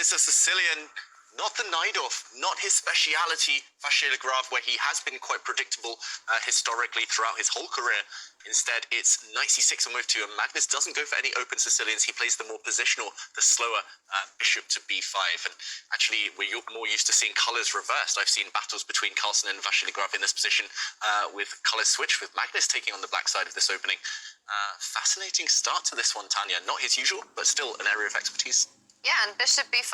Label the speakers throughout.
Speaker 1: is a Sicilian, not the Najdorf, not his speciality, Vacher Le Grave, where he has been quite predictable historically throughout his whole career. Instead, it's knight c6 on move 2, and Magnus doesn't go for any open Sicilians. He plays the more positional, the slower bishop to b5. And actually, we're more used to seeing colours reversed. I've seen battles between Carlsen and Vacher Le Grave in this position with colours switched, with Magnus taking on the black side of this opening. Fascinating start to this one, Tanya. Not his usual, but still an area of expertise.
Speaker 2: Yeah, and bishop b5,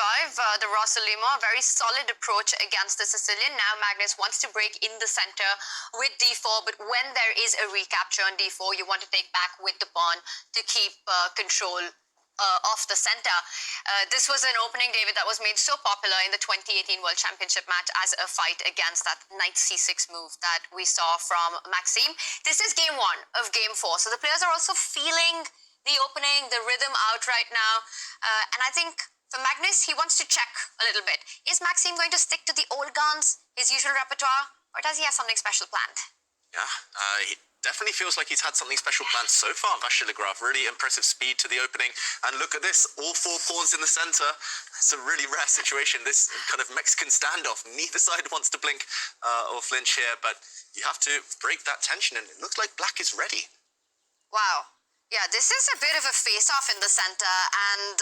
Speaker 2: the Rossolimo, a very solid approach against the Sicilian. Now Magnus wants to break in the center with d4, but when there is a recapture on d4, you want to take back with the pawn to keep control of the center. This was an opening, David, that was made so popular in the 2018 World Championship match as a fight against that knight c6 move that we saw from Maxime. This is game 1 of game 4, so the players are also feeling the opening, the rhythm out right now. And I think for Magnus, he wants to check a little bit. Is Maxime going to stick to the old guns, his usual repertoire, or does he have something special planned?
Speaker 1: Yeah, he definitely feels like he's had something special planned so far. Vacher Le Grave, really impressive speed to the opening. And look at this, all 4 pawns in the center. It's a really rare situation, this kind of Mexican standoff. Neither side wants to blink or flinch here, but you have to break that tension, and it looks like black is ready.
Speaker 2: Wow. Yeah, this is a bit of a face-off in the center, and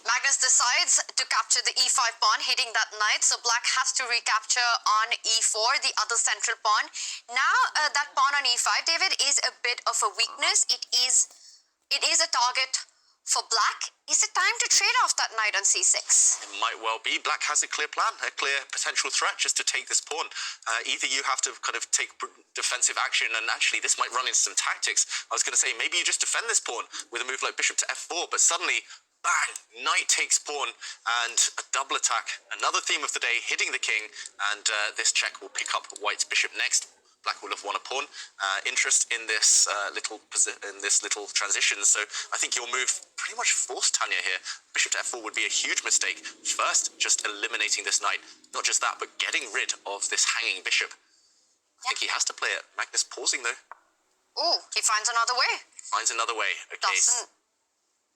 Speaker 2: Magnus decides to capture the e5 pawn, hitting that knight, so black has to recapture on e4, the other central pawn. Now, that pawn on e5, David, is a bit of a weakness. It is a target for black. Is it time to trade off that knight on c6?
Speaker 1: It might well be. Black has a clear plan, a clear potential threat just to take this pawn. Either you have to kind of take defensive action, and actually this might run into some tactics. I was going to say, maybe you just defend this pawn with a move like bishop to f4, but suddenly, bang, knight takes pawn, and a double attack. Another theme of the day, hitting the king, and this check will pick up white's bishop next. Black will have won a pawn. Interest in this little transition. So I think your move pretty much forced Tanya here. Bishop to f4 would be a huge mistake. First, just eliminating this knight. Not just that, but getting rid of this hanging bishop. I think he has to play it. Magnus pausing though.
Speaker 2: Oh, he finds another way.
Speaker 1: Finds another way. Okay.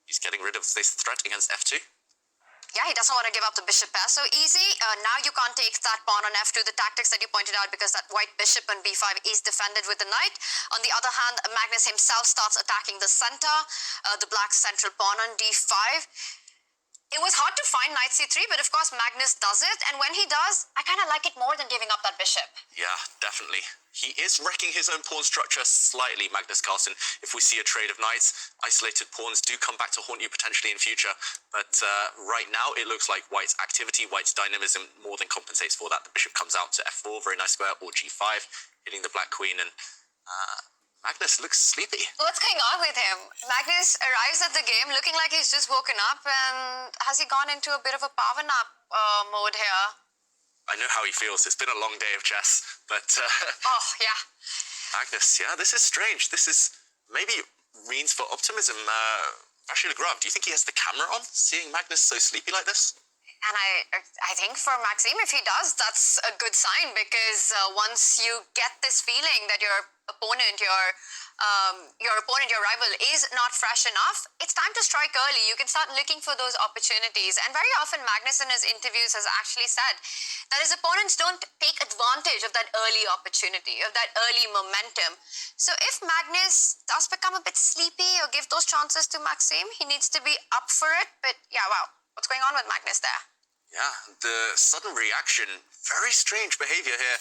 Speaker 1: He's getting rid of this threat against f2.
Speaker 2: Yeah, he doesn't want to give up the bishop pair so easy. Now you can't take that pawn on f2, the tactics that you pointed out, because that white bishop on b5 is defended with the knight. On the other hand, Magnus himself starts attacking the center, the black central pawn on d5. It was hard to find knight c3, but of course Magnus does it, and when he does, I kind of like it more than giving up that bishop.
Speaker 1: Yeah, definitely. He is wrecking his own pawn structure slightly, Magnus Carlsen. If we see a trade of knights, isolated pawns do come back to haunt you potentially in future, but right now it looks like white's activity, white's dynamism more than compensates for that. The bishop comes out to f4, very nice square, or g5, hitting the black queen, and Magnus looks sleepy.
Speaker 2: What's going on with him? Magnus arrives at the game looking like he's just woken up, and has he gone into a bit of a power nap mode here?
Speaker 1: I know how he feels. It's been a long day of chess, but...
Speaker 2: oh, yeah.
Speaker 1: Magnus, yeah, this is strange. This is maybe means for optimism. Vacher Le Grave, do you think he has the camera on, seeing Magnus so sleepy like this?
Speaker 2: And I think for Maxime, if he does, that's a good sign, because once you get this feeling that your opponent, your rival is not fresh enough, it's time to strike early. You can start looking for those opportunities. And very often Magnus in his interviews has actually said that his opponents don't take advantage of that early opportunity, of that early momentum. So if Magnus does become a bit sleepy or give those chances to Maxime, he needs to be up for it. But yeah, wow, what's going on with Magnus there?
Speaker 1: Yeah, the sudden reaction, very strange behavior here.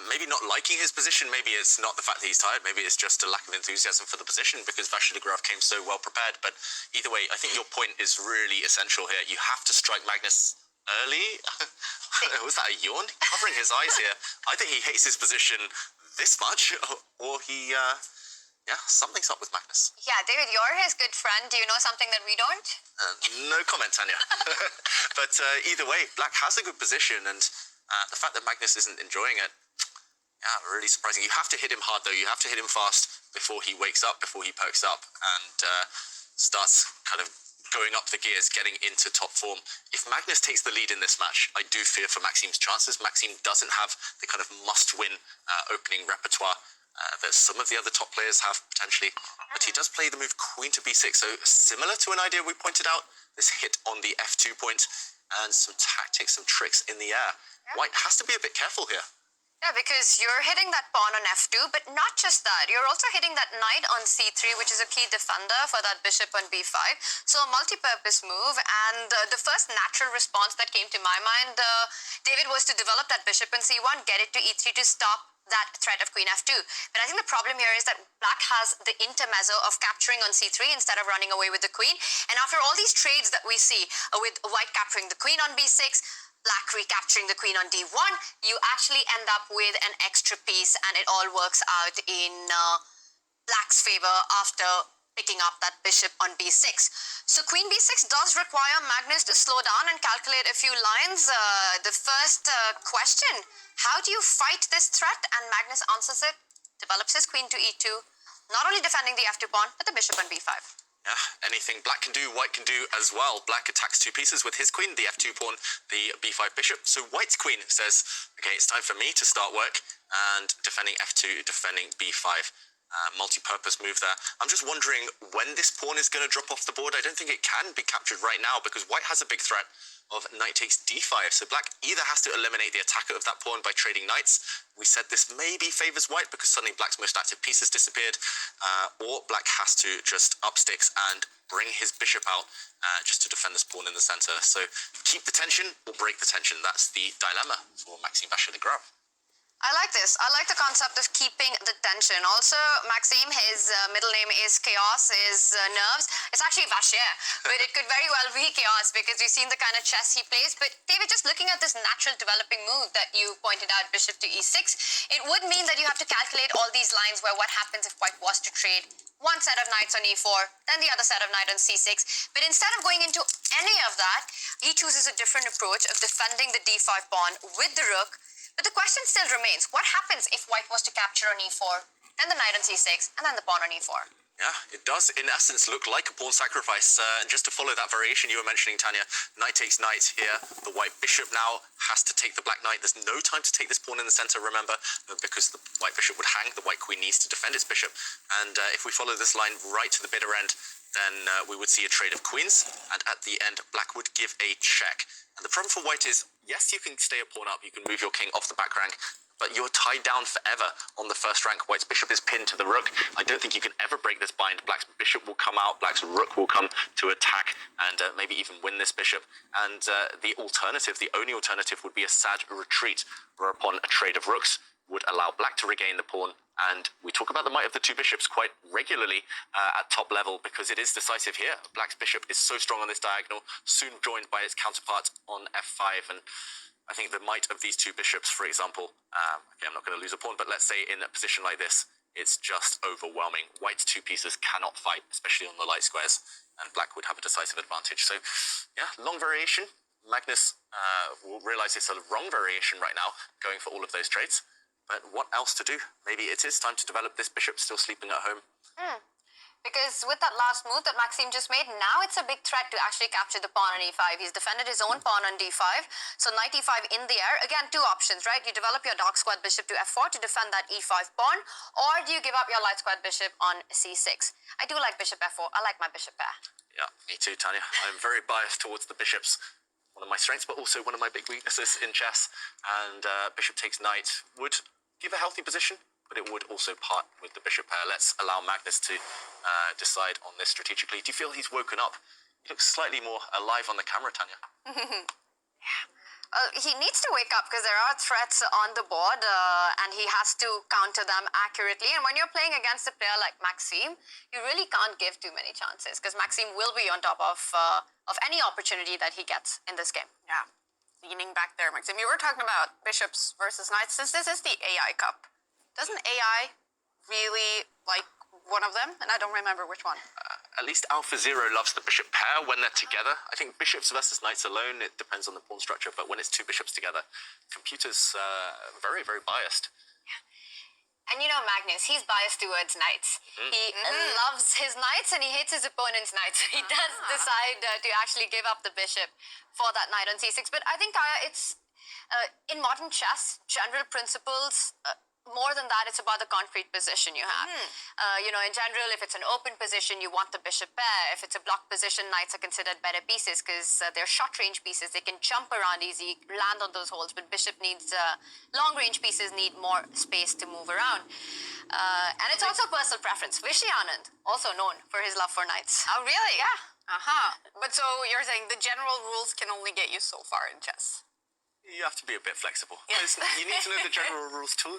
Speaker 1: Maybe not liking his position, maybe it's not the fact that he's tired, maybe it's just a lack of enthusiasm for the position because Vacher Le Grave came so well prepared. But either way, I think your point is really essential here. You have to strike Magnus early. Was that a yawn? Covering his eyes here. I think he hates his position this much, or he... yeah, something's up with Magnus.
Speaker 2: Yeah, David, you're his good friend. Do you know something that we don't?
Speaker 1: No comment, Tanya. But either way, black has a good position, and the fact that Magnus isn't enjoying it, yeah, really surprising. You have to hit him hard, though. You have to hit him fast before he wakes up, before he perks up, and starts kind of going up the gears, getting into top form. If Magnus takes the lead in this match, I do fear for Maxime's chances. Maxime doesn't have the kind of must-win opening repertoire that some of the other top players have potentially, but he does play the move queen to b6, so similar to an idea we pointed out this hit on the f2 point, and some tactics, some tricks in the air.
Speaker 2: Yeah.
Speaker 1: White has to be a bit careful here.
Speaker 2: Yeah, because you're hitting that pawn on f2, but not just that. You're also hitting that knight on c3, which is a key defender for that bishop on b5. So a multi-purpose move, and the first natural response that came to my mind, David, was to develop that bishop on c1, get it to e3 to stop that threat of queen f2. But I think the problem here is that black has the intermezzo of capturing on c3 instead of running away with the queen. And after all these trades that we see with white capturing the queen on b6, black recapturing the queen on d1, you actually end up with an extra piece, and it all works out in black's favor after picking up that bishop on b6. So queen b6 does require Magnus to slow down and calculate a few lines. The first question, how do you fight this threat? And Magnus answers it, develops his queen to e2, not only defending the f2 pawn, but the bishop on b5.
Speaker 1: Yeah, anything black can do, white can do as well. Black attacks two pieces with his queen, the f2 pawn, the b5 bishop. So white's queen says, okay, it's time for me to start work, and defending f2, defending b5. Multi-purpose move there. I'm just wondering when this pawn is going to drop off the board. I don't think it can be captured right now because white has a big threat of knight takes d5. So black either has to eliminate the attacker of that pawn by trading knights. We said this maybe favors white because suddenly black's most active piece has disappeared, or black has to just up sticks and bring his bishop out just to defend this pawn in the center. So keep the tension or break the tension. That's the dilemma for Maxime Vachier-Lagrave.
Speaker 2: I like this. I like the concept of keeping the tension. Also, Maxime, his middle name is Chaos, is Nerves. It's actually Vachier, but it could very well be Chaos because we've seen the kind of chess he plays. But David, just looking at this natural developing move that you pointed out, bishop to e6, it would mean that you have to calculate all these lines where what happens if white was to trade one set of knights on e4, then the other set of knight on c6. But instead of going into any of that, he chooses a different approach of defending the d5 pawn with the rook. But the question still remains, what happens if white was to capture on e4, then the knight on c6, and then the pawn on e4?
Speaker 1: Yeah, it does in essence look like a pawn sacrifice. And just to follow that variation you were mentioning, Tanya, knight takes knight here. The white bishop now has to take the black knight. There's no time to take this pawn in the center, remember, because the white bishop would hang. The white queen needs to defend its bishop. And if we follow this line right to the bitter end, then we would see a trade of queens. And at the end, black would give a check. And the problem for white is, yes, you can stay a pawn up. You can move your king off the back rank, but you're tied down forever on the first rank. White's bishop is pinned to the rook. I don't think you can ever break this bind. Black's bishop will come out, black's rook will come to attack, and maybe even win this bishop. And the alternative, the only alternative, would be a sad retreat, whereupon a trade of rooks would allow black to regain the pawn. And we talk about the might of the two bishops quite regularly at top level because it is decisive here. Black's bishop is so strong on this diagonal, soon joined by its counterpart on f5, and I think the might of these two bishops, for example, okay, I'm not going to lose a pawn, but let's say in a position like this, it's just overwhelming. White's two pieces cannot fight, especially on the light squares, and black would have a decisive advantage. So, yeah, long variation. Magnus will realize it's a wrong variation right now, going for all of those trades. But what else to do? Maybe it is time to develop this bishop still sleeping at home.
Speaker 2: Because with that last move that Maxime just made, now it's a big threat to actually capture the pawn on e5. He's defended his own pawn on d5. So knight e5 in the air. Again, two options, right? You develop your dark squared bishop to f4 to defend that e5 pawn, or do you give up your light squared bishop on c6? I do like bishop f4. I like my bishop pair.
Speaker 1: Yeah, me too, Tanya. I'm very biased towards the bishops. One of my strengths, but also one of my big weaknesses in chess. And bishop takes knight would give a healthy position, but it would also part with the bishop pair. Let's allow Magnus to decide on this strategically. Do you feel he's woken up? He looks slightly more alive on the camera, Tanya.
Speaker 2: He needs to wake up because there are threats on the board and he has to counter them accurately. And when you're playing against a player like Maxime, you really can't give too many chances because Maxime will be on top of any opportunity that he gets in this game.
Speaker 3: Yeah, leaning back there, Maxime. You were talking about bishops versus knights. Since this is the AI Cup, doesn't AI really like one of them? And I don't remember which one.
Speaker 1: At least Alpha Zero loves the bishop pair when they're together. I think bishops versus knights alone, it depends on the pawn structure, but when it's two bishops together, computer's very, very biased.
Speaker 2: And you know Magnus, he's biased towards knights. He loves his knights and he hates his opponent's knights. So he does decide to actually give up the bishop for that knight on c6. But I think it's in modern chess, general principles more than that, it's about the concrete position you have. In general, if it's an open position, you want the bishop pair. If it's a blocked position, knights are considered better pieces because they're short-range pieces. They can jump around easy, land on those holes, but bishop needs, long-range pieces need more space to move around. And it's also personal preference. Vishy Anand, also known for his love for knights.
Speaker 3: Oh, really?
Speaker 2: Yeah.
Speaker 3: But so you're saying the general rules can only get you so far in chess?
Speaker 1: You have to be a bit flexible. You need to know the general rules too,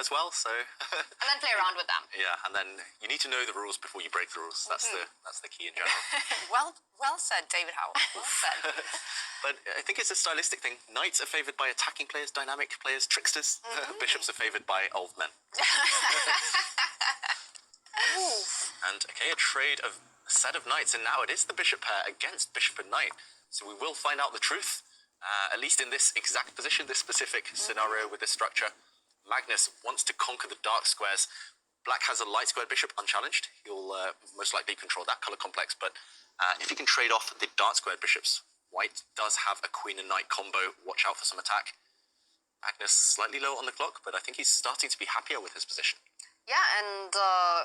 Speaker 1: as well. So.
Speaker 2: And then play around with them.
Speaker 1: Yeah, and then you need to know the rules before you break the rules. That's the key in general.
Speaker 3: Well said, David Howell. Well said.
Speaker 1: But I think it's a stylistic thing. Knights are favoured by attacking players, dynamic players, tricksters. Bishops are favoured by old men. And okay, a trade of a set of knights, and now it is the bishop pair against bishop and knight. So we will find out the truth. At least in this exact position, this specific scenario with this structure. Magnus wants to conquer the dark squares. Black has a light squared bishop unchallenged. He'll most likely control that color complex, but if he can trade off the dark squared bishops, white does have a queen and knight combo. Watch out for some attack. Magnus slightly low on the clock, but I think he's starting to be happier with his position.
Speaker 2: Yeah, and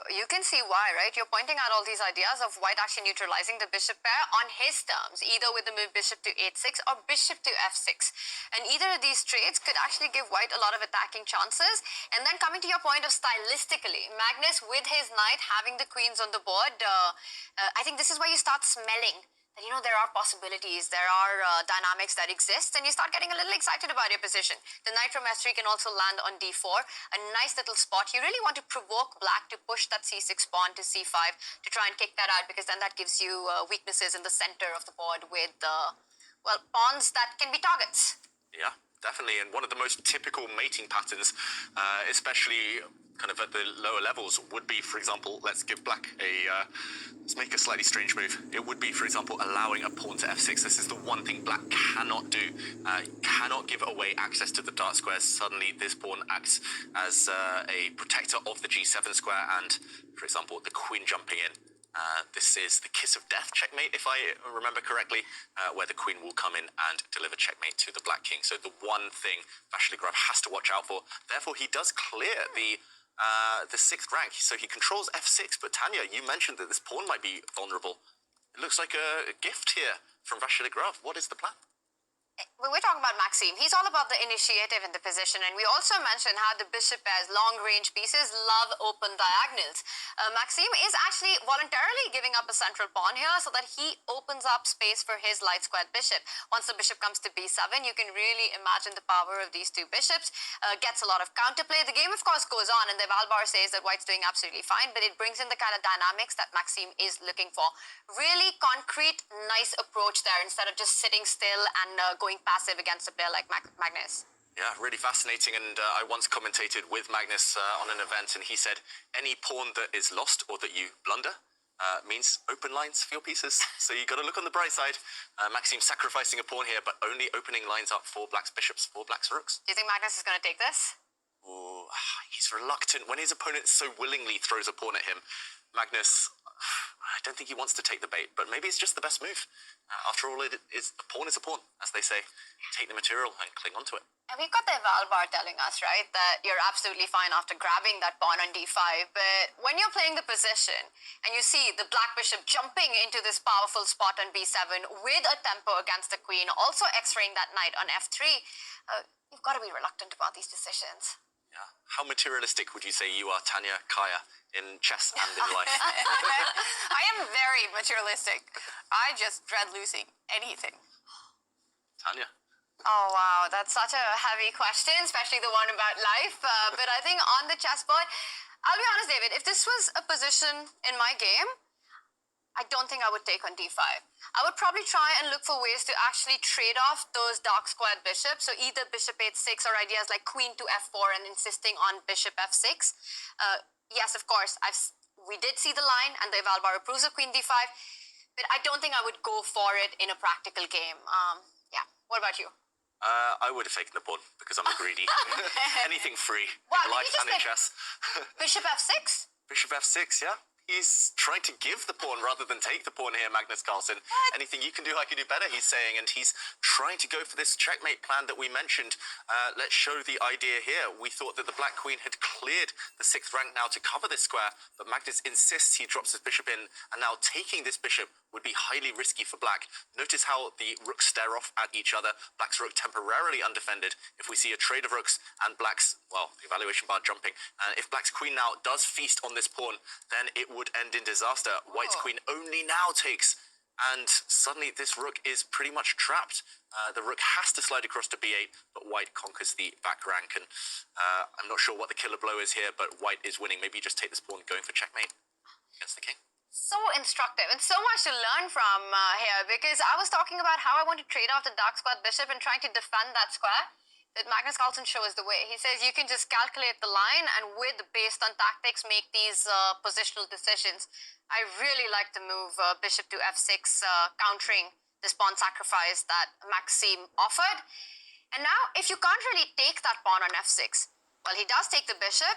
Speaker 2: you can see why, right? You're pointing out all these ideas of white actually neutralizing the bishop pair on his terms, either with the move bishop to 8-6 or bishop to f6. And either of these trades could actually give white a lot of attacking chances. And then coming to your point of stylistically, Magnus with his knight having the queens on the board, I think this is where you start smelling that, there are possibilities, there are dynamics that exist, and you start getting a little excited about your position. The knight from f3 can also land on d4, a nice little spot. You really want to provoke black to push that c6 pawn to c5 to try and kick that out, because then that gives you weaknesses in the center of the board with, pawns that can be targets.
Speaker 1: Yeah, definitely. And one of the most typical mating patterns, especially kind of at the lower levels, would be, for example, let's give black let's make a slightly strange move. It would be, for example, allowing a pawn to f6. This is the one thing black cannot do. Cannot give away access to the dark squares. Suddenly, this pawn acts as a protector of the g7 square, and, for example, the queen jumping in. This is the kiss of death checkmate, if I remember correctly, where the queen will come in and deliver checkmate to the black king. So the one thing Vasiligrav has to watch out for. Therefore, he does clear the 6th rank, so he controls f6. But Tanya, you mentioned that this pawn might be vulnerable. It looks like a gift here from Vasiligrav. What is the plan?
Speaker 2: When we're talking about Maxime, he's all about the initiative in the position, and we also mentioned how the bishop pairs, long-range pieces, love open diagonals. Maxime is actually voluntarily giving up a central pawn here so that he opens up space for his light-squared bishop. Once the bishop comes to b7, you can really imagine the power of these two bishops. Gets a lot of counterplay. The game, of course, goes on, and the Valbar says that white's doing absolutely fine, but it brings in the kind of dynamics that Maxime is looking for. Really concrete, nice approach there, instead of just sitting still and going passive against a player like Magnus.
Speaker 1: Yeah, really fascinating. And I once commentated with Magnus on an event, and he said any pawn that is lost or that you blunder means open lines for your pieces. So you got to look on the bright side. Maxime sacrificing a pawn here, but only opening lines up for black's bishops, for black's rooks.
Speaker 2: Do you think Magnus is going to take this?
Speaker 1: Oh, he's reluctant when his opponent so willingly throws a pawn at him. Magnus, I don't think he wants to take the bait, but maybe it's just the best move. After all, it is a pawn is a pawn, as they say. Take the material and cling onto it.
Speaker 2: And we've got the Valbar telling us, right, that you're absolutely fine after grabbing that pawn on d5, but when you're playing the position and you see the black bishop jumping into this powerful spot on b7 with a tempo against the queen, also x-raying that knight on f3, you've got to be reluctant about these decisions.
Speaker 1: Yeah. How materialistic would you say you are, Tanya, Kaya, in chess and in life?
Speaker 3: I am very materialistic. I just dread losing anything.
Speaker 1: Tanya?
Speaker 2: Oh, wow. That's such a heavy question, especially the one about life. But I think on the chessboard, I'll be honest, David, if this was a position in my game, I don't think I would take on d5. I would probably try and look for ways to actually trade off those dark squared bishops. So either bishop 8-6 or ideas like queen to f4 and insisting on bishop f6. Yes, of course, we did see the line and the Valbar approves of queen d5, but I don't think I would go for it in a practical game. Yeah. What about you?
Speaker 1: I would have taken the pawn because I'm a greedy. Anything free.
Speaker 2: Wow,
Speaker 1: in life
Speaker 2: did you
Speaker 1: and in
Speaker 2: just
Speaker 1: chess.
Speaker 2: Bishop f6?
Speaker 1: Bishop f6, yeah. He's trying to give the pawn rather than take the pawn here, Magnus Carlsen. Anything you can do, I can do better, he's saying, and he's trying to go for this checkmate plan that we mentioned. Let's show the idea here. We thought that the black queen had cleared the 6th rank now to cover this square, but Magnus insists he drops his bishop in, and now taking this bishop would be highly risky for black. Notice how the rooks stare off at each other. Black's rook temporarily undefended. If we see a trade of rooks and black's, well, the evaluation bar jumping, if black's queen now does feast on this pawn, then it would end in disaster. White's queen only now takes, and suddenly this rook is pretty much trapped. The rook has to slide across to b8, but white conquers the back rank, and I'm not sure what the killer blow is here, but white is winning. Maybe you just take this pawn going for checkmate against the king.
Speaker 2: So instructive and so much to learn from here, because I was talking about how I want to trade off the dark squared bishop and trying to defend that square. That Magnus Carlsen shows the way. He says you can just calculate the line and based on tactics, make these positional decisions. I really like the move bishop to f6, countering this pawn sacrifice that Maxime offered. And now, if you can't really take that pawn on f6, well, he does take the bishop.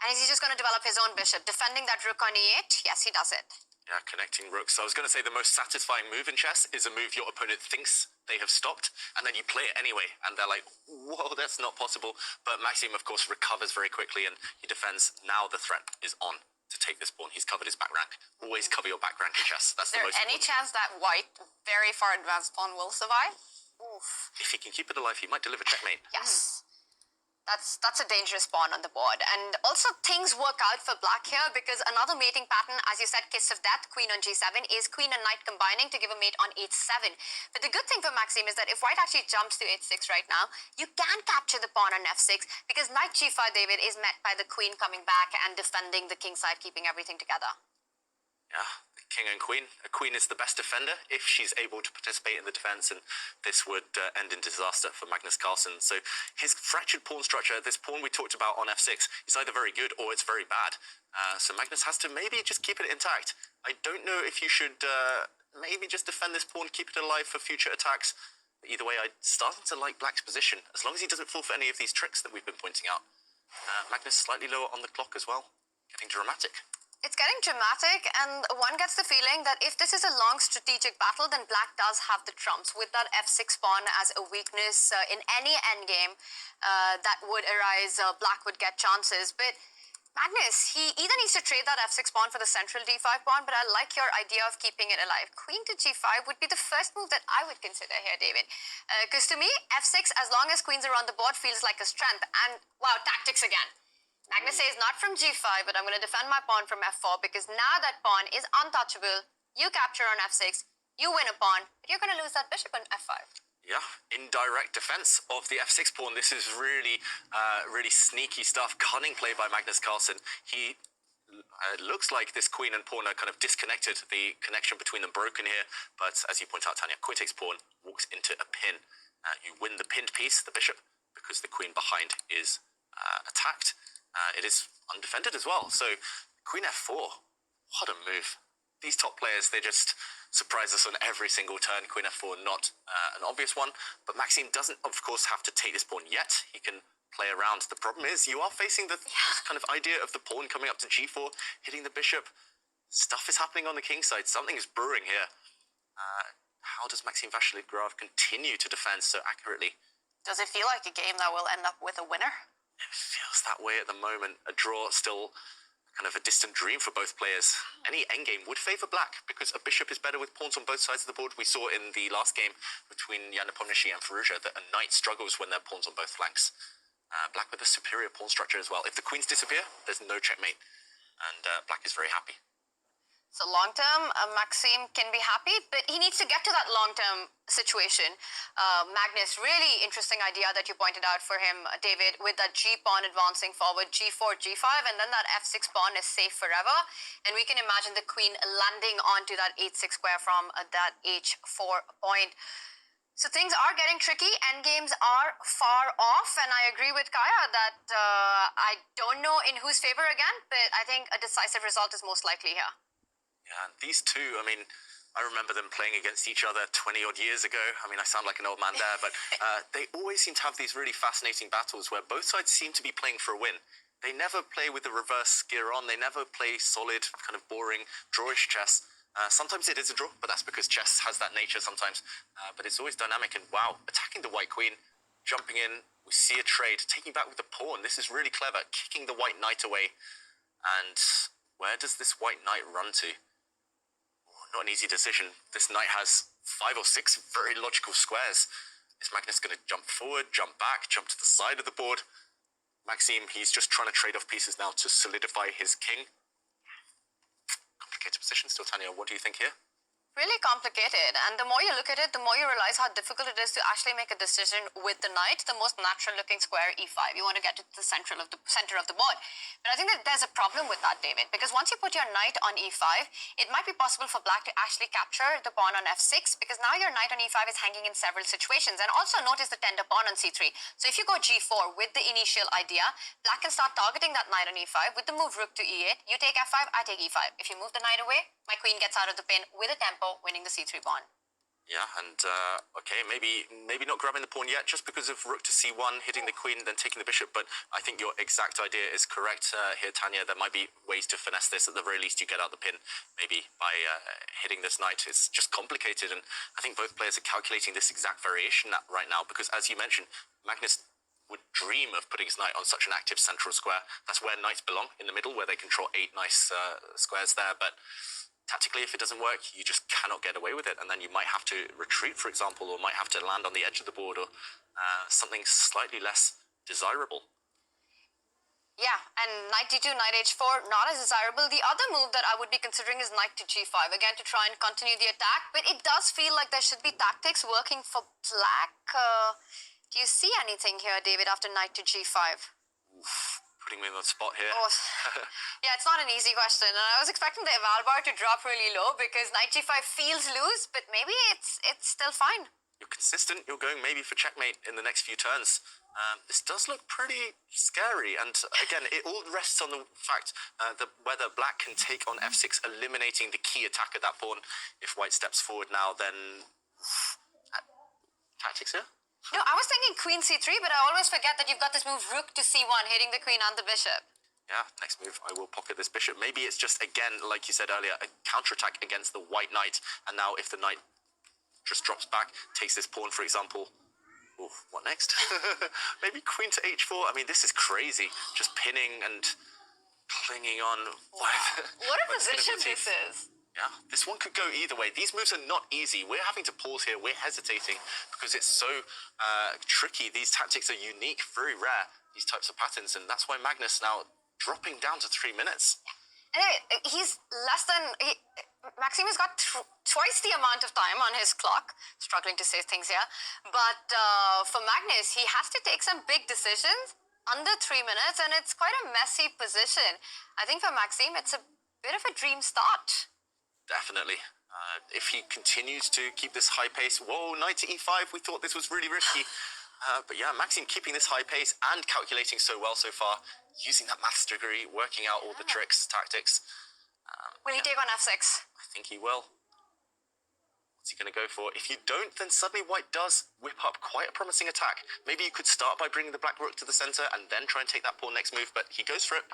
Speaker 2: And is he just going to develop his own bishop, defending that rook on e8? Yes, he does it.
Speaker 1: Yeah, connecting rooks. I was going to say the most satisfying move in chess is a move your opponent thinks they have stopped, and then you play it anyway, and they're like, whoa, that's not possible. But Maxime, of course, recovers very quickly, and he defends. Now the threat is on to take this pawn. He's covered his back rank. Always cover your back rank in chess. That's the most important.
Speaker 3: Any chance that white, very far advanced pawn, will survive? Oof.
Speaker 1: If he can keep it alive, he might deliver checkmate.
Speaker 2: Yes. That's a dangerous pawn on the board. And also things work out for black here because another mating pattern, as you said, kiss of death, queen on g7, is queen and knight combining to give a mate on h7. But the good thing for Maxime is that if white actually jumps to h6 right now, you can capture the pawn on f6 because knight g5, David, is met by the queen coming back and defending the king side, keeping everything together.
Speaker 1: Yeah, the king and queen. A queen is the best defender if she's able to participate in the defense, and this would end in disaster for Magnus Carlsen. So his fractured pawn structure, this pawn we talked about on f6, is either very good or it's very bad. So Magnus has to maybe just keep it intact. I don't know if you should maybe just defend this pawn, keep it alive for future attacks. But either way, I'm starting to like black's position, as long as he doesn't fall for any of these tricks that we've been pointing out. Magnus slightly lower on the clock as well, getting dramatic.
Speaker 2: It's getting dramatic, and one gets the feeling that if this is a long strategic battle, then black does have the trumps with that f6 pawn as a weakness in any endgame that would arise. Black would get chances, but Magnus, he either needs to trade that f6 pawn for the central d5 pawn, but I like your idea of keeping it alive. Queen to g5 would be the first move that I would consider here, David, because to me, f6, as long as queens are on the board, feels like a strength. And wow, tactics again. Magnus says not from g5, but I'm going to defend my pawn from f4 because now that pawn is untouchable. You capture on f6, you win a pawn, but you're going to lose that bishop on f5.
Speaker 1: Yeah, indirect defense of the f6 pawn. This is really, really sneaky stuff. Cunning play by Magnus Carlsen. He looks like this queen and pawn are kind of disconnected. The connection between them broken here. But as you point out, Tanya, queen takes pawn, walks into a pin. You win the pinned piece, the bishop, because the queen behind is attacked. It is undefended as well. So queen f4, what a move. These top players, they just surprise us on every single turn. Queen f4, not an obvious one, but Maxime doesn't, of course, have to take this pawn yet. He can play around. The problem is you are facing the kind of idea of the pawn coming up to g4, hitting the bishop. Stuff is happening on the king side. Something is brewing here. How does Maxime Vachier-Lagrave continue to defend so accurately?
Speaker 3: Does it feel like a game that will end up with a winner?
Speaker 1: It feels that way at the moment. A draw still kind of a distant dream for both players. Any endgame would favour black because a bishop is better with pawns on both sides of the board. We saw in the last game between Jan Nepomniachtchi and Firouzja that a knight struggles when there are pawns on both flanks. Black with a superior pawn structure as well. If the queens disappear, there's no checkmate. And black is very happy.
Speaker 2: So long term, Maxime can be happy, but he needs to get to that long term situation. Magnus, really interesting idea that you pointed out for him, David, with that g pawn advancing forward, g4, g5, and then that f6 pawn is safe forever. And we can imagine the queen landing onto that h6 square from that h4 point. So things are getting tricky. Endgames are far off, and I agree with Kaya that I don't know in whose favor again, but I think a decisive result is most likely here.
Speaker 1: Yeah, and these two, I mean, I remember them playing against each other 20-odd years ago. I mean, I sound like an old man there, but they always seem to have these really fascinating battles where both sides seem to be playing for a win. they never play with the reverse gear on. They never play solid, kind of boring, drawish chess. Sometimes it is a draw, but that's because chess has that nature sometimes. But it's always dynamic. And wow, attacking the white queen, jumping in, we see a trade, taking back with the pawn. This is really clever, kicking the white knight away. And where does this white knight run to? Not an easy decision. This knight has 5 or 6 very logical squares. Is Magnus going to jump forward, jump back, jump to the side of the board? Maxime, he's just trying to trade off pieces now to solidify his king. Complicated position still, Tanya. What do you think here?
Speaker 2: Really complicated, and the more you look at it, the more you realize how difficult it is to actually make a decision with the knight. The most natural looking square, e5. You want to get to the center of the board. But I think that there's a problem with that, David, because once you put your knight on e5, it might be possible for black to actually capture the pawn on f6, because now your knight on e5 is hanging in several situations. And also notice the tender pawn on c3. So if you go g4 with the initial idea, black can start targeting that knight on e5 with the move rook to e8. You take f5, I take e5. If you move the knight away, my queen gets out of the pin with a tempo, winning the c3 pawn.
Speaker 1: Yeah, and okay, maybe not grabbing the pawn yet, just because of rook to c1, hitting the queen, then taking the bishop. But I think your exact idea is correct here, Tanya. There might be ways to finesse this. At the very least, you get out the pin, maybe by hitting this knight. It's just complicated, and I think both players are calculating this exact variation right now, because as you mentioned, Magnus would dream of putting his knight on such an active central square. That's where knights belong, in the middle, where they control 8 nice squares there. But tactically, if it doesn't work, you just cannot get away with it, and then you might have to retreat, for example, or might have to land on the edge of the board, or something slightly less desirable.
Speaker 2: Yeah, and knight d2, knight h4, not as desirable. The other move that I would be considering is knight to g5, again to try and continue the attack, but it does feel like there should be tactics working for black. Do you see anything here, David, after knight to g5?
Speaker 1: Oof. Putting me on the spot here.
Speaker 2: Oh, yeah, it's not an easy question, and I was expecting the eval bar to drop really low because knight g5 feels loose, but maybe it's still fine.
Speaker 1: You're consistent. You're going maybe for checkmate in the next few turns. This does look pretty scary, and again, it all rests on the fact that whether black can take on f6, eliminating the key attack of that pawn. If white steps forward now, then tactics here.
Speaker 2: No, I was thinking queen c3, but I always forget that you've got this move rook to c1, hitting the queen and the bishop.
Speaker 1: Yeah, next move, I will pocket this bishop. Maybe it's just, again, like you said earlier, a counterattack against the white knight. And now if the knight just drops back, takes this pawn, for example. Ooh, what next? Maybe queen to h4. I mean, this is crazy. Just pinning and clinging on.
Speaker 2: Wow. What a position this is.
Speaker 1: Yeah, this one could go either way. These moves are not easy. We're having to pause here. We're hesitating because it's so tricky. These tactics are unique, very rare, these types of patterns. And that's why Magnus now dropping down to 3 minutes.
Speaker 2: Anyway, he's less than... Maxime has got twice the amount of time on his clock. Struggling to say things here. But for Magnus, he has to take some big decisions under 3 minutes, and it's quite a messy position. I think for Maxime, it's a bit of a dream start.
Speaker 1: Definitely. If he continues to keep this high pace, whoa, knight to e5, we thought this was really risky. But yeah, Maxime keeping this high pace and calculating so well so far, using that maths degree, working out all the tricks, tactics.
Speaker 2: Will he take on f6?
Speaker 1: I think he will. What's he going to go for? If you don't, then suddenly white does whip up quite a promising attack. Maybe you could start by bringing the black rook to the center and then try and take that pawn next move, but he goes for it.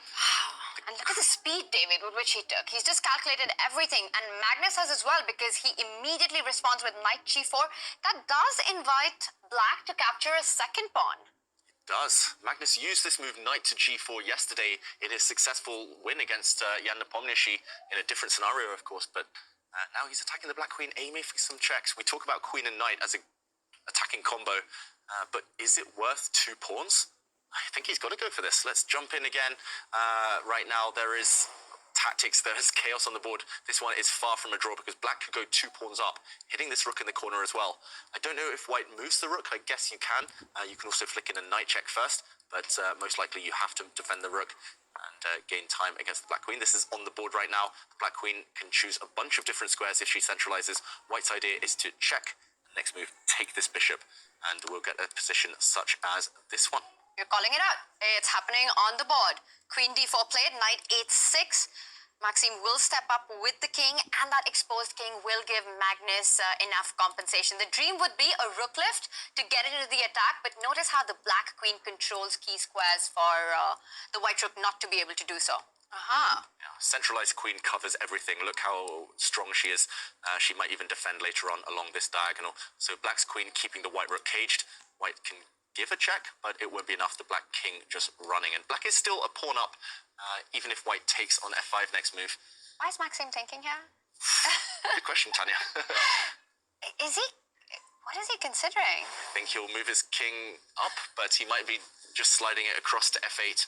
Speaker 2: And look at the speed, David, with which he took. He's just calculated everything. And Magnus has as well, because he immediately responds with knight g4. That does invite black to capture a second pawn.
Speaker 1: It does. Magnus used this move knight to g4 yesterday in his successful win against Jan Nepomniachtchi in a different scenario, of course, but now he's attacking the black queen, aiming for some checks. We talk about queen and knight as a attacking combo, but is it worth 2 pawns? I think he's got to go for this. Let's jump in again. Right now, there is tactics. There is chaos on the board. This one is far from a draw because black could go 2 pawns up, hitting this rook in the corner as well. I don't know if white moves the rook. I guess you can. You can also flick in a knight check first, but most likely you have to defend the rook and gain time against the black queen. This is on the board right now. The black queen can choose a bunch of different squares if she centralizes. White's idea is to check. Next move, take this bishop, and we'll get a position such as this one.
Speaker 2: You're calling it out. It's happening on the board. Queen d4 played, knight h6. Maxime will step up with the king, and that exposed king will give Magnus enough compensation. The dream would be a rook lift to get into the attack, but notice how the black queen controls key squares for the white rook not to be able to do so.
Speaker 3: Aha.
Speaker 1: Yeah, centralized queen covers everything. Look how strong she is. She might even defend later on along this diagonal. So black's queen keeping the white rook caged. White can give a check, but it won't be enough. The black king just running. And black is still a pawn up, even if white takes on f5 next move.
Speaker 2: Why is Maxime thinking here?
Speaker 1: Good question, Tanya.
Speaker 2: Is he? What is he considering?
Speaker 1: I think he'll move his king up, but he might be just sliding it across to f8.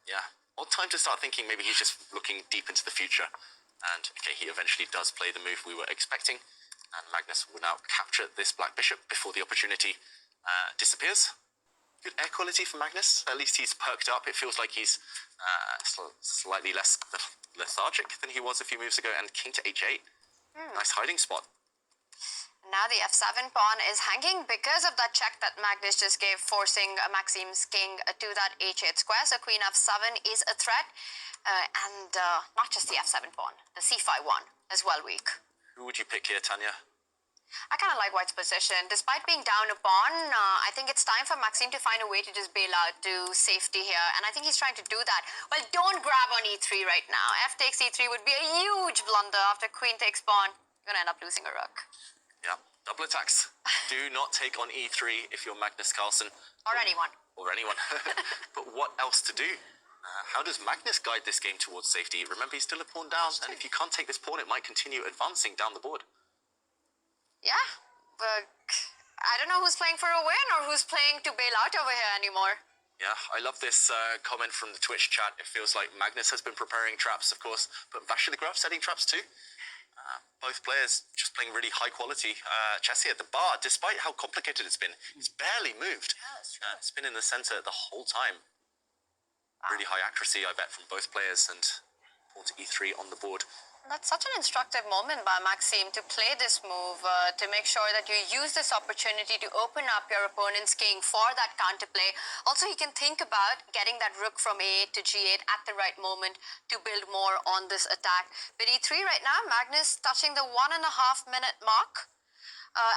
Speaker 1: Yeah, odd time to start thinking maybe he's just looking deep into the future. And okay, he eventually does play the move we were expecting. And Magnus will now capture this black bishop before the opportunity disappears. Good air quality for Magnus. At least he's perked up. It feels like he's slightly less lethargic than he was a few moves ago. And king to h8. Nice hiding spot.
Speaker 2: Now the f7 pawn is hanging because of that check that Magnus just gave, forcing Maxime's king to that h8 square. So queen f7 is a threat. And not just the f7 pawn, the c5 one as well weak.
Speaker 1: Who would you pick here, Tanya?
Speaker 2: I kind of like white's position. Despite being down a pawn, I think it's time for Maxime to find a way to just bail out to safety here. And I think he's trying to do that. Well, don't grab on e3 right now. F takes e3 would be a huge blunder after queen takes pawn. You're going to end up losing a rook.
Speaker 1: Yeah, double attacks. Do not take on e3 if you're Magnus Carlsen.
Speaker 2: Or anyone.
Speaker 1: Or anyone. But what else to do? How does Magnus guide this game towards safety? Remember, he's still a pawn down, and if you can't take this pawn, it might continue advancing down the board.
Speaker 2: Yeah, but I don't know who's playing for a win or who's playing to bail out over here anymore.
Speaker 1: Yeah, I love this comment from the Twitch chat. It feels like Magnus has been preparing traps, of course, but Vasiligraf setting traps too. Both players just playing really high quality chess here. The bar, despite how complicated it's been, it's barely moved.
Speaker 3: Yeah, that's true.
Speaker 1: It's been in the center the whole time. Really high accuracy, I bet, from both players, and pawn to e3 on the board.
Speaker 2: That's such an instructive moment by Maxime to play this move, to make sure that you use this opportunity to open up your opponent's king for that counterplay. Also, he can think about getting that rook from a8 to g8 at the right moment to build more on this attack. But e3 right now, Magnus touching the 1.5-minute mark.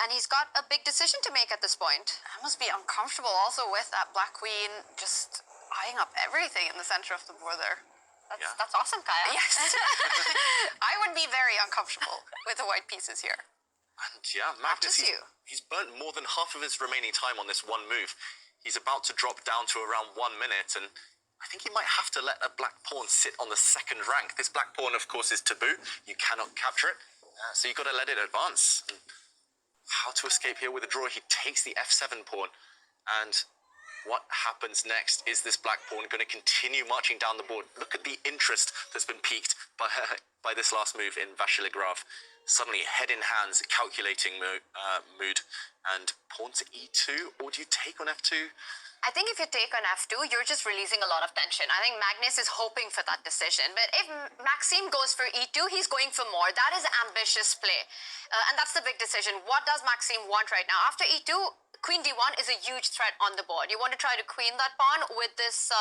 Speaker 2: And he's got a big decision to make at this point.
Speaker 3: That must be uncomfortable also with that black queen just eyeing up everything in the center of the board there.
Speaker 2: That's awesome, Kaya.
Speaker 3: Yes. I would be very uncomfortable with the white pieces here.
Speaker 1: And yeah, Magnus,
Speaker 2: just you.
Speaker 1: he's burnt more than half of his remaining time on this one move. He's about to drop down to around 1 minute, and I think he might have to let a black pawn sit on the second rank. This black pawn, of course, is taboo. You cannot capture it, so you've got to let it advance. And how to escape here with a draw? He takes the f7 pawn, and what happens next? Is this black pawn going to continue marching down the board? Look at the interest that's been piqued by this last move in Vasiligraf. Suddenly, head in hands, calculating mood, and pawn to e2, or do you take on f2?
Speaker 2: I think if you take on f2, you're just releasing a lot of tension. I think Magnus is hoping for that decision. But if Maxime goes for e2, he's going for more. That is ambitious play. And that's the big decision. What does Maxime want right now? After e2, queen d1 is a huge threat on the board. You want to try to queen that pawn with this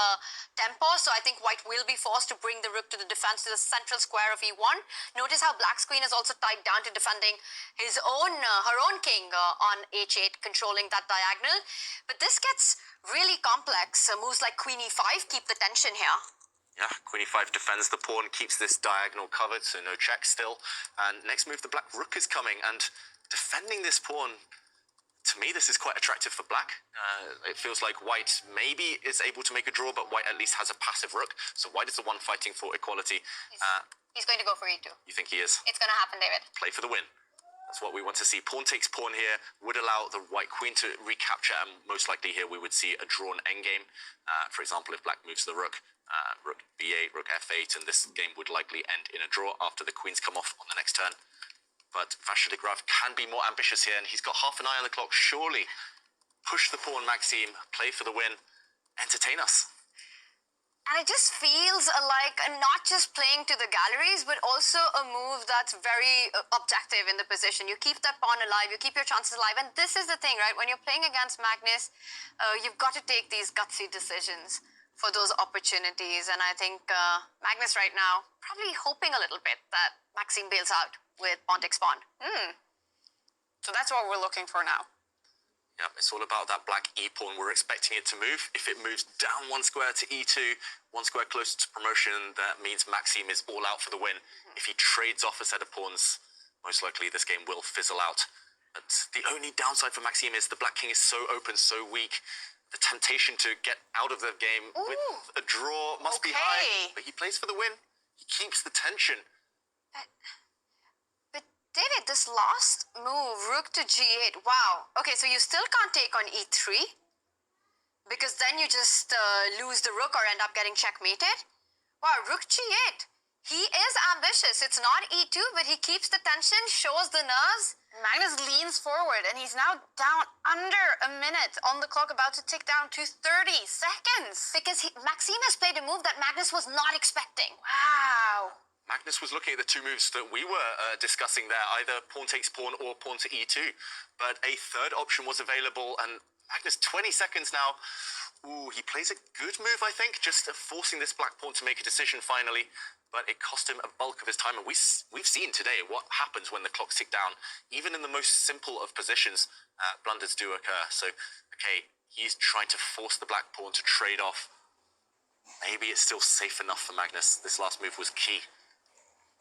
Speaker 2: tempo. So I think white will be forced to bring the rook to the defense, to the central square of e1. Notice how black's queen is also tied down to defending his own, her own king on h8, controlling that diagonal. But this gets really complex. Moves like queen e5 keep the tension here.
Speaker 1: Yeah, queen e5 defends the pawn, keeps this diagonal covered, so no check still. And next move, the black rook is coming, and defending this pawn, to me, this is quite attractive for black. It feels like white maybe is able to make a draw, but white at least has a passive rook. So white is the one fighting for equality.
Speaker 2: He's going to go for e2.
Speaker 1: You think he is?
Speaker 2: It's going to happen, David.
Speaker 1: Play for the win. That's what we want to see. Pawn takes pawn here would allow the white queen to recapture, and most likely here we would see a drawn endgame. For example, if black moves the rook, rook b8, rook f8, and this game would likely end in a draw after the queens come off on the next turn. But Vasiligraf can be more ambitious here, and he's got half an eye on the clock. Surely push the pawn, Maxime, play for the win, entertain us.
Speaker 2: And it just feels like not just playing to the galleries, but also a move that's very objective in the position. You keep that pawn alive, you keep your chances alive. And this is the thing, right? When you're playing against Magnus, you've got to take these gutsy decisions. for those opportunities. And I think Magnus right now probably hoping a little bit that Maxime bails out with pawn takes pawn.
Speaker 3: So that's what we're looking for now.
Speaker 1: Yeah, it's all about that black e-pawn. We're expecting it to move. If it moves down 1 square to e2, 1 square closer to promotion, that means Maxime is all out for the win. If he trades off a set of pawns, most likely this game will fizzle out. But the only downside for Maxime is the black king is so open, so weak. The temptation to get out of the game with a draw must be high. But he plays for the win. He keeps the tension.
Speaker 2: But David, this last move, rook to g8, wow. Okay, so you still can't take on e3? Because then you just lose the rook or end up getting checkmated? Wow, rook g8. He is ambitious. It's not e2, but he keeps the tension, shows the nerves.
Speaker 3: Magnus leans forward, and he's now down under a minute on the clock, about to tick down to 30 seconds.
Speaker 2: Because Maxime has played a move that Magnus was not expecting.
Speaker 3: Wow.
Speaker 1: Magnus was looking at the two moves that we were discussing there, either pawn takes pawn or pawn to e2. But a third option was available, and Magnus, 20 seconds now. Ooh, he plays a good move, I think, just forcing this black pawn to make a decision finally. But it cost him a bulk of his time. And we've seen today what happens when the clocks tick down. Even in the most simple of positions, blunders do occur. So, okay, he's trying to force the black pawn to trade off. Maybe it's still safe enough for Magnus. This last move was key.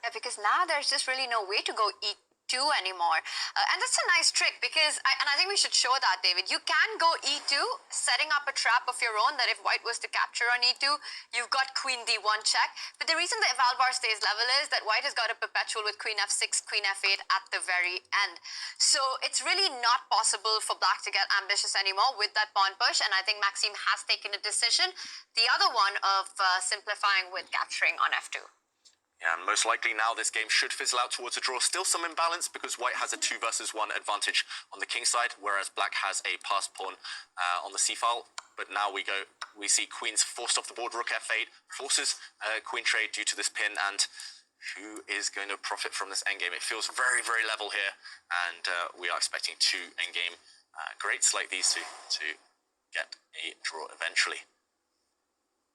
Speaker 2: Yeah, because now there's just really no way to go e2 anymore. And that's a nice trick because, I think we should show that, David. You can go e2, setting up a trap of your own that if white was to capture on e2, you've got queen d1 check. But the reason the eval bar stays level is that white has got a perpetual with queen f6, queen f8 at the very end. So it's really not possible for black to get ambitious anymore with that pawn push, and I think Maxime has taken a decision. The other one of simplifying with capturing on f2.
Speaker 1: Yeah, and most likely now this game should fizzle out towards a draw. Still some imbalance because white has a 2 versus 1 advantage on the king side, whereas black has a passed pawn on the c-file. But now we see queens forced off the board, rook f8, forces queen trade due to this pin, and who is going to profit from this endgame? It feels very, very level here, and we are expecting 2 endgame greats like these two to get a draw eventually.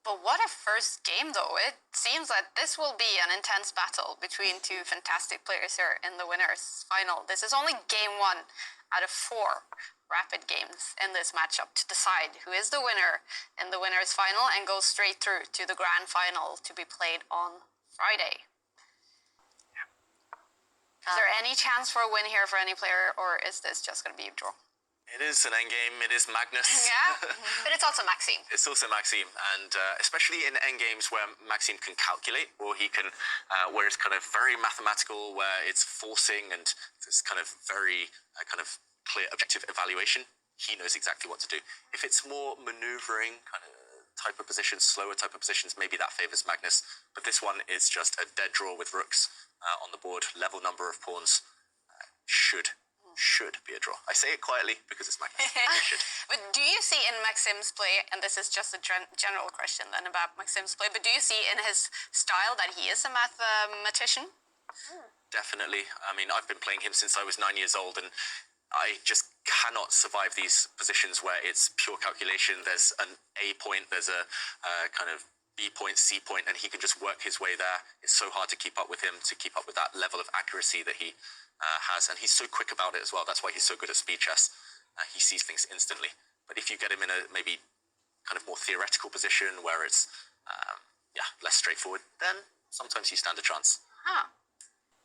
Speaker 3: But what a first game, though. It seems that this will be an intense battle between two fantastic players here in the winners' final. This is only game 1 out of 4 rapid games in this matchup to decide who is the winner in the winners' final and goes straight through to the grand final to be played on Friday. Is there any chance for a win here for any player, or is this just going to be a draw?
Speaker 1: It is an endgame, it is Magnus.
Speaker 2: Yeah, but it's also Maxime.
Speaker 1: It's also Maxime, and especially in endgames where Maxime can calculate, or he can, where it's kind of very mathematical, where it's forcing and it's kind of very kind of clear objective evaluation, he knows exactly what to do. If it's more maneuvering kind of type of positions, slower type of positions, maybe that favors Magnus, but this one is just a dead draw with rooks on the board, level number of pawns, should be a draw. I say it quietly because it's Magnus. It should.
Speaker 3: But do you see in Maxime's play, and this is just a general question then about Maxime's play, but do you see in his style that he is a mathematician?
Speaker 1: Definitely. I mean, I've been playing him since I was 9 years old, and I just cannot survive these positions where it's pure calculation. There's an A point, there's a kind of B point, C point, and he can just work his way there. It's so hard to keep up with him, to keep up with that level of accuracy that he has, and he's so quick about it as well. That's why he's so good at speed chess. He sees things instantly. But if you get him in a maybe kind of more theoretical position where it's less straightforward, then sometimes you stand a chance.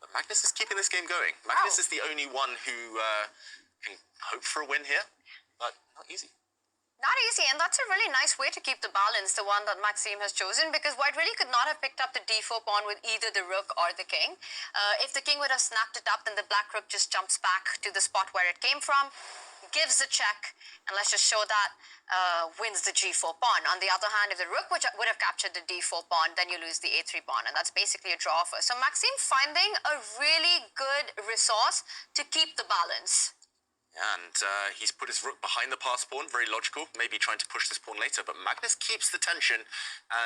Speaker 1: But Magnus is keeping this game going. Magnus is the only one who can hope for a win here, but not easy.
Speaker 2: Not easy, and that's a really nice way to keep the balance, the one that Maxime has chosen, because white really could not have picked up the d4 pawn with either the rook or the king. If the king would have snapped it up, then the black rook just jumps back to the spot where it came from, gives a check, and let's just show that, wins the g4 pawn. On the other hand, if the rook would have captured the d4 pawn, then you lose the a3 pawn, and that's basically a draw offer. So Maxime finding a really good resource to keep the balance.
Speaker 1: And he's put his rook behind the passed pawn, very logical, maybe trying to push this pawn later, but Magnus keeps the tension,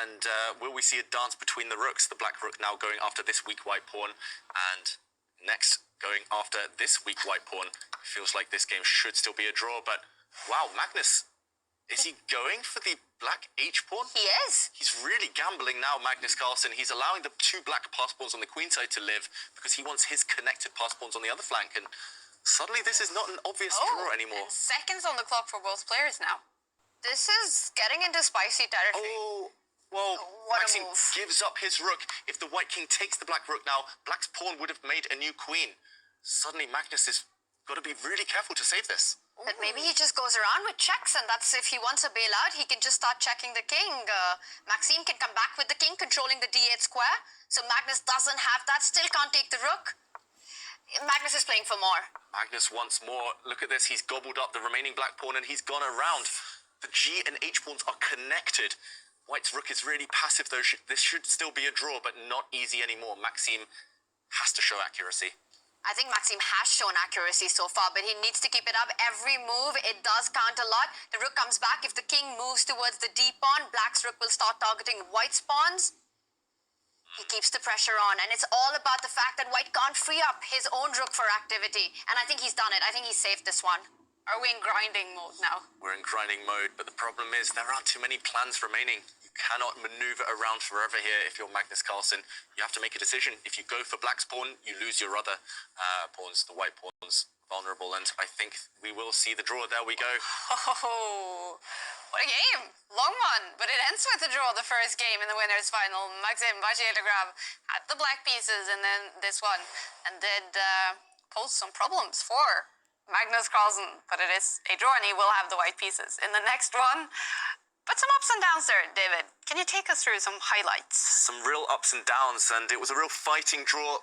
Speaker 1: and will we see a dance between the rooks? The black rook now going after this weak white pawn, and next going after this weak white pawn. Feels like this game should still be a draw, but wow, Magnus, is he going for the black H-pawn?
Speaker 2: He is.
Speaker 1: He's really gambling now, Magnus Carlsen. He's allowing the 2 black pass pawns on the queen side to live because he wants his connected pass pawns on the other flank. And suddenly this is not an obvious draw anymore.
Speaker 3: And seconds on the clock for both players now.
Speaker 2: This is getting into spicy territory.
Speaker 1: Oh, well,
Speaker 2: What a
Speaker 1: Maxime
Speaker 2: move.
Speaker 1: gives up his rook. If the white king takes the black rook now, black's pawn would have made a new queen. Suddenly Magnus has got to be really careful to save this.
Speaker 2: But maybe he just goes around with checks, and that's if he wants a bailout, he can just start checking the king. Maxime can come back with the king controlling the d8 square. So Magnus doesn't have that, still can't take the rook. Magnus is playing for more.
Speaker 1: Magnus wants more. Look at this. He's gobbled up the remaining black pawn and he's gone around. The G and H pawns are connected. White's rook is really passive though. This should still be a draw, but not easy anymore. Maxime has to show accuracy.
Speaker 2: I think Maxime has shown accuracy so far, but he needs to keep it up. Every move, it does count a lot. The rook comes back. If the king moves towards the D pawn, black's rook will start targeting white's pawns. He keeps the pressure on, and it's all about the fact that white can't free up his own rook for activity. And I think he's done it. I think he's saved this one.
Speaker 3: Are we in grinding mode now?
Speaker 1: We're in grinding mode, but the problem is there aren't too many plans remaining. You cannot maneuver around forever here if you're Magnus Carlsen. You have to make a decision. If you go for black's pawn, you lose your other pawns, the white pawns, vulnerable, and I think we will see the draw. There we go.
Speaker 3: Oh, what a game. Long one, but it ends with a draw, the first game in the winner's final. Maxime Vachier-Lagrave had the black pieces and then this one, and did pose some problems for Magnus Carlsen, but it is a draw and he will have the white pieces in the next one. But some ups and downs there, David. Can you take us through some highlights?
Speaker 1: Some real ups and downs, and it was a real fighting draw.